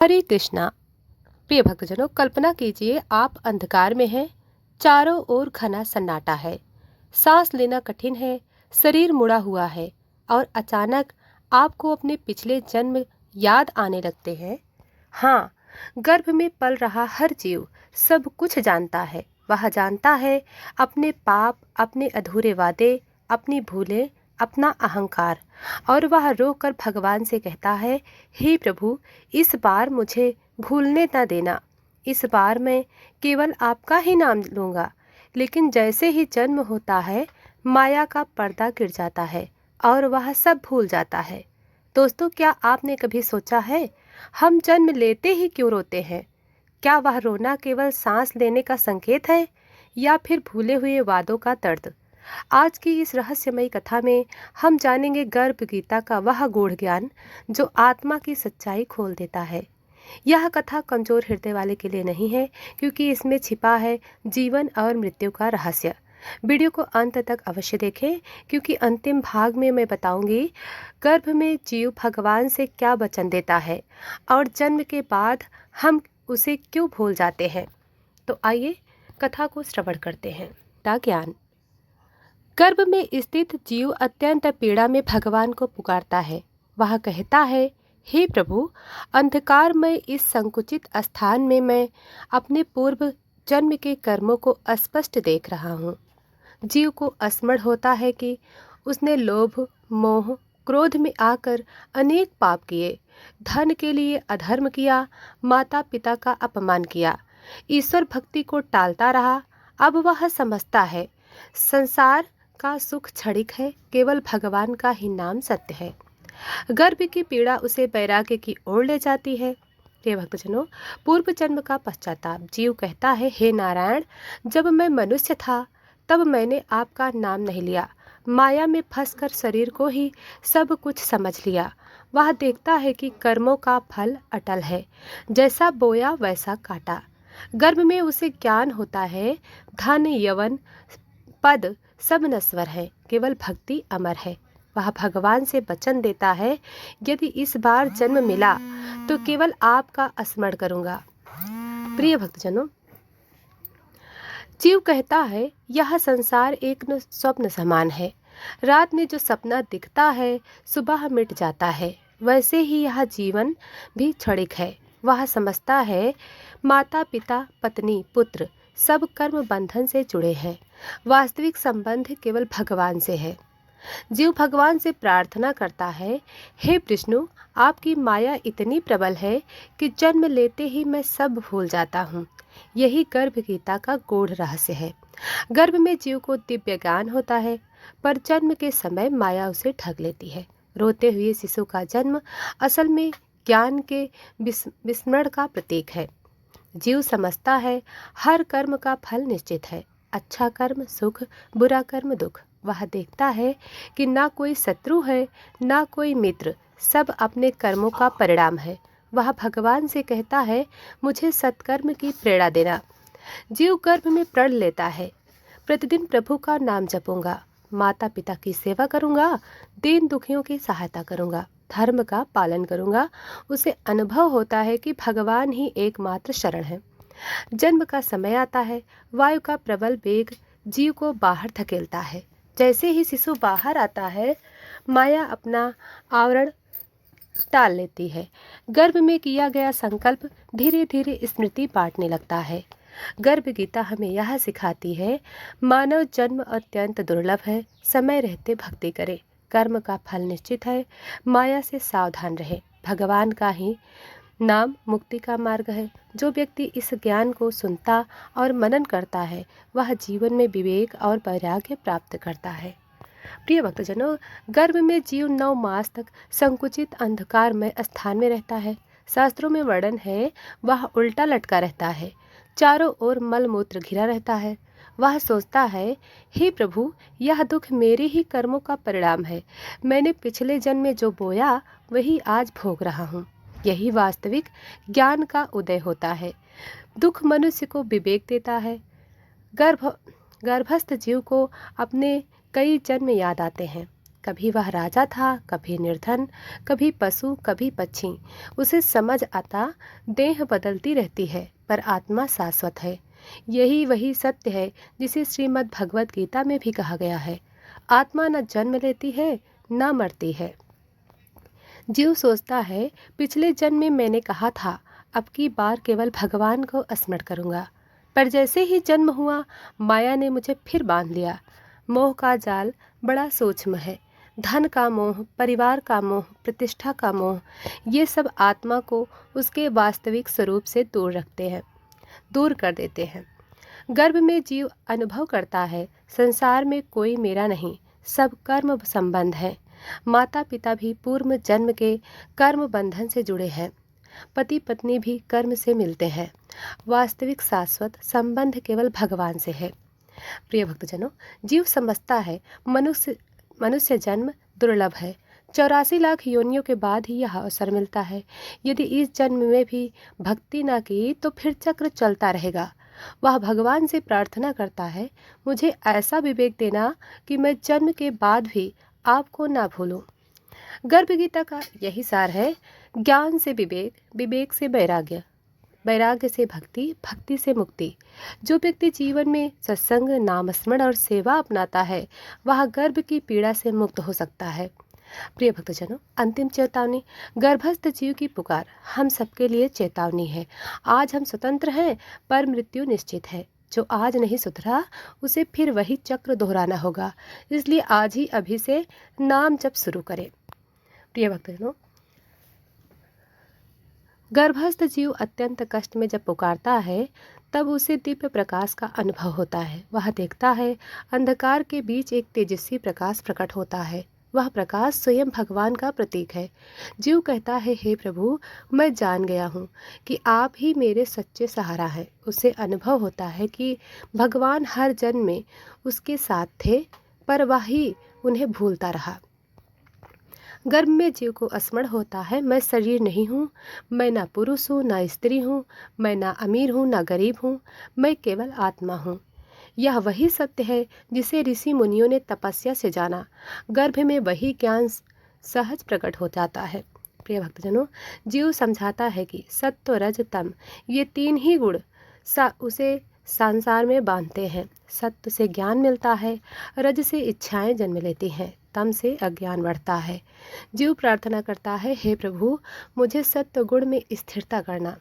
हरे कृष्णा। प्रिय भक्तजनों, कल्पना कीजिए आप अंधकार में हैं। चारों ओर घना सन्नाटा है, सांस लेना कठिन है, शरीर मुड़ा हुआ है और अचानक आपको अपने पिछले जन्म याद आने लगते हैं। हाँ, गर्भ में पल रहा हर जीव सब कुछ जानता है। वह जानता है अपने पाप, अपने अधूरे वादे, अपनी भूलें, अपना अहंकार, और वह रोकर भगवान से कहता है, हे प्रभु, इस बार मुझे भूलने न देना। इस बार मैं केवल आपका ही नाम लूँगा। लेकिन जैसे ही जन्म होता है, माया का पर्दा गिर जाता है और वह सब भूल जाता है। दोस्तों, क्या आपने कभी सोचा है हम जन्म लेते ही क्यों रोते हैं? क्या वह रोना केवल सांस लेने का संकेत है या फिर भूले हुए वादों का दर्द? आज की इस रहस्यमयी कथा में हम जानेंगे गर्भ गीता का वह गूढ़ ज्ञान जो आत्मा की सच्चाई खोल देता है। यह कथा कमजोर हृदय वाले के लिए नहीं है, क्योंकि इसमें छिपा है जीवन और मृत्यु का रहस्य। वीडियो को अंत तक अवश्य देखें, क्योंकि अंतिम भाग में मैं बताऊंगी गर्भ में जीव भगवान से क्या वचन देता है और जन्म के बाद हम उसे क्यों भूल जाते हैं। तो आइए कथा को श्रवण करते हैं। ज्ञान। गर्भ में स्थित जीव अत्यंत पीड़ा में भगवान को पुकारता है। वह कहता है, हे प्रभु, अंधकार में इस संकुचित स्थान में मैं अपने पूर्व जन्म के कर्मों को स्पष्ट देख रहा हूँ। जीव को स्मरण होता है कि उसने लोभ, मोह, क्रोध में आकर अनेक पाप किए, धन के लिए अधर्म किया, माता पिता का अपमान किया, ईश्वर भक्ति को टालता रहा। अब वह समझता है संसार का सुख क्षणिक है, केवल भगवान का ही नाम सत्य है। गर्भ की पीड़ा उसे वैराग्य की ओर ले जाती है। हे भक्तजनों, पूर्व जन्म का पश्चाताप। जीव कहता है, हे नारायण, जब मैं मनुष्य था तब मैंने आपका नाम नहीं लिया। माया में फंसकर शरीर को ही सब कुछ समझ लिया। वह देखता है कि कर्मों का फल अटल है, जैसा बोया वैसा काटा। गर्भ में उसे ज्ञान होता है धन, यवन, पद सब नश्वर है, केवल भक्ति अमर है। वह भगवान से वचन देता है, यदि इस बार जन्म मिला तो केवल आपका स्मरण करूंगा। प्रिय भक्तजनों, जीव कहता है, यह संसार एक स्वप्न समान है। रात में जो सपना दिखता है सुबह मिट जाता है, वैसे ही यह जीवन भी क्षणिक है। वह समझता है माता पिता, पत्नी, पुत्र सब कर्म बंधन से जुड़े हैं। वास्तविक संबंध केवल भगवान से है। जीव भगवान से प्रार्थना करता है, हे विष्णु, आपकी माया इतनी प्रबल है कि जन्म लेते ही मैं सब भूल जाता हूँ। यही गर्भ गीता का गूढ़ रहस्य है। गर्भ में जीव को दिव्य ज्ञान होता है, पर जन्म के समय माया उसे ठग लेती है। रोते हुए शिशु का जन्म असल में ज्ञान के विस्मरण का प्रतीक है। जीव समझता है हर कर्म का फल निश्चित है। अच्छा कर्म सुख, बुरा कर्म दुख। वह देखता है कि ना कोई शत्रु है, ना कोई मित्र, सब अपने कर्मों का परिणाम है। वह भगवान से कहता है, मुझे सत्कर्म की प्रेरणा देना। जीव गर्भ में प्रण लेता है, प्रतिदिन प्रभु का नाम जपूंगा, माता पिता की सेवा करूंगा, दीन दुखियों की सहायता करूंगा, धर्म का पालन करूंगा। उसे अनुभव होता है कि भगवान ही एकमात्र शरण है। जन्म का समय आता है, वायु का प्रबल वेग जीव को बाहर धकेलता है। जैसे ही शिशु बाहर आता है, माया अपना आवरण टाल लेती है। गर्भ में किया गया संकल्प धीरे धीरे स्मृति बांटने लगता है। गर्भ गीता हमें यह सिखाती है, मानव जन्म अत्यंत दुर्लभ है, समय रहते भक्ति करे, कर्म का फल निश्चित है, माया से सावधान रहे, भगवान का ही नाम मुक्ति का मार्ग है। जो व्यक्ति इस ज्ञान को सुनता और मनन करता है, वह जीवन में विवेक और वैराग्य प्राप्त करता है। प्रिय भक्तजनों, गर्भ में जीव 9 मास तक संकुचित अंधकार में स्थान में रहता है। शास्त्रों में वर्णन है, वह उल्टा लटका रहता है, चारों ओर मल मूत्र घिरा रहता है। वह सोचता है, हे प्रभु, यह दुख मेरे ही कर्मों का परिणाम है। मैंने पिछले जन्म में जो बोया वही आज भोग रहा हूँ। यही वास्तविक ज्ञान का उदय होता है। दुख मनुष्य को विवेक देता है। गर्भस्थ जीव को अपने कई जन्म याद आते हैं। कभी वह राजा था, कभी निर्धन, कभी पशु, कभी पक्षी। उसे समझ आता, देह बदलती रहती है पर आत्मा शाश्वत है। यही वही सत्य है जिसे श्रीमद् भगवत गीता में भी कहा गया है। आत्मा न जन्म लेती है न मरती है। जीव सोचता है, पिछले जन्म में मैंने कहा था अब की बार केवल भगवान को स्मरण करूंगा, पर जैसे ही जन्म हुआ माया ने मुझे फिर बांध लिया। मोह का जाल बड़ा सूक्ष्म है। धन का मोह, परिवार का मोह, प्रतिष्ठा का मोह, ये सब आत्मा को उसके वास्तविक स्वरूप से दूर कर देते हैं। गर्भ में जीव अनुभव करता है, संसार में कोई मेरा नहीं, सब कर्म संबंध है। माता पिता भी पूर्व जन्म के कर्म बंधन से जुड़े हैं। पति पत्नी भी कर्म से मिलते हैं। वास्तविक शाश्वत संबंध केवल भगवान से है। प्रिय भक्तजनों, जीव समझता है मनुष्य जन्म दुर्लभ है। 84 लाख योनियों के बाद ही यह अवसर मिलता है। यदि इस जन्म में भी भक्ति न की तो फिर चक्र चलता रहेगा। वह भगवान से प्रार्थना करता है, मुझे ऐसा विवेक देना कि मैं जन्म के बाद भी आपको ना भूलूं। गर्भ गीता का यही सार है। ज्ञान से विवेक, विवेक से वैराग्य, वैराग्य से भक्ति, भक्ति से मुक्ति। जो व्यक्ति जीवन में सत्संग, नामस्मरण और सेवा अपनाता है वह गर्भ की पीड़ा से मुक्त हो सकता है। प्रिय भक्तजनों, अंतिम चेतावनी। गर्भस्थ जीव की पुकार हम सबके लिए चेतावनी है। आज हम स्वतंत्र हैं पर मृत्यु निश्चित है। जो आज नहीं सुधरा उसे फिर वही चक्र दोहराना होगा। इसलिए आज ही अभी से नाम जप शुरू करें। प्रिय भक्तजनों, गर्भस्थ जीव अत्यंत कष्ट में जब पुकारता है तब उसे दिव्य प्रकाश का अनुभव होता है। वह देखता है अंधकार के बीच एक तेजस्वी प्रकाश प्रकट होता है। वह प्रकाश स्वयं भगवान का प्रतीक है। जीव कहता है, हे प्रभु, मैं जान गया हूँ कि आप ही मेरे सच्चे सहारा हैं। उसे अनुभव होता है कि भगवान हर जन्म में उसके साथ थे पर वही उन्हें भूलता रहा। गर्भ में जीव को स्मरण होता है, मैं शरीर नहीं हूँ, मैं ना पुरुष हूँ ना स्त्री हूँ, मैं ना अमीर हूँ ना गरीब हूँ, मैं केवल आत्मा हूँ। यह वही सत्य है जिसे ऋषि मुनियों ने तपस्या से जाना। गर्भ में वही ज्ञान सहज प्रकट हो जाता है। प्रिय भक्तजनों, जीव समझाता है कि सत्व, रज, तम ये तीन ही गुण उसे संसार में बांधते हैं। सत्व से ज्ञान मिलता है, रज से इच्छाएं जन्म लेती हैं, तम से अज्ञान बढ़ता है। जीव प्रार्थना करता है, हे प्रभु, मुझे सत्व गुण में स्थिरता करना।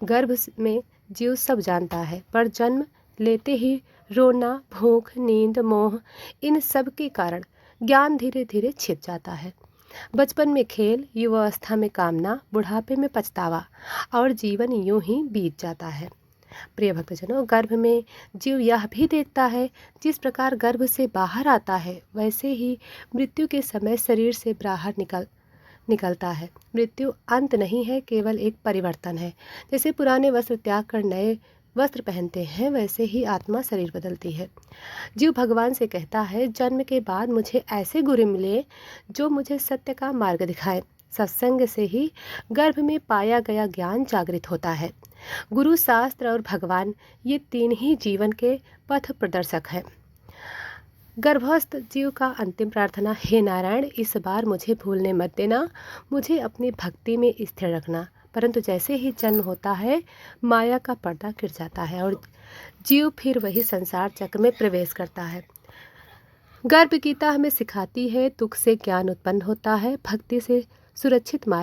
गर्भ में जीव सब जानता है पर जन्म लेते ही रोना, भूख, नींद, मोह, इन सब के कारण ज्ञान धीरे धीरे छिप जाता है। बचपन में खेल, युवावस्था में कामना, बुढ़ापे में पछतावा और जीवन यूं ही बीत जाता है। प्रिय भक्तजनों, गर्भ में जीव यह भी देखता है, जिस प्रकार गर्भ से बाहर आता है वैसे ही मृत्यु के समय शरीर से बाहर निकलता है। मृत्यु अंत नहीं है, केवल एक परिवर्तन है। जैसे पुराने वस्त्र त्याग कर नए वस्त्र पहनते हैं वैसे ही आत्मा शरीर बदलती है। जीव भगवान से कहता है, जन्म के बाद मुझे ऐसे गुरु मिले जो मुझे सत्य का मार्ग दिखाए। सत्संग से ही गर्भ में पाया गया ज्ञान जागृत होता है। गुरु, शास्त्र और भगवान ये तीन ही जीवन के पथ प्रदर्शक हैं। गर्भस्थ जीव का अंतिम प्रार्थना, हे नारायण, इस बार मुझे भूलने मत देना, मुझे अपनी भक्ति में स्थिर रखना। परंतु जैसे ही जन्म होता है माया का पर्दा गिर जाता है और जीव फिर वही संसार चक्र में प्रवेश करता है। गर्भ गीता हमें सिखाती है, दुख से ज्ञान उत्पन्न होता है, भक्ति से सुरक्षित मार्ग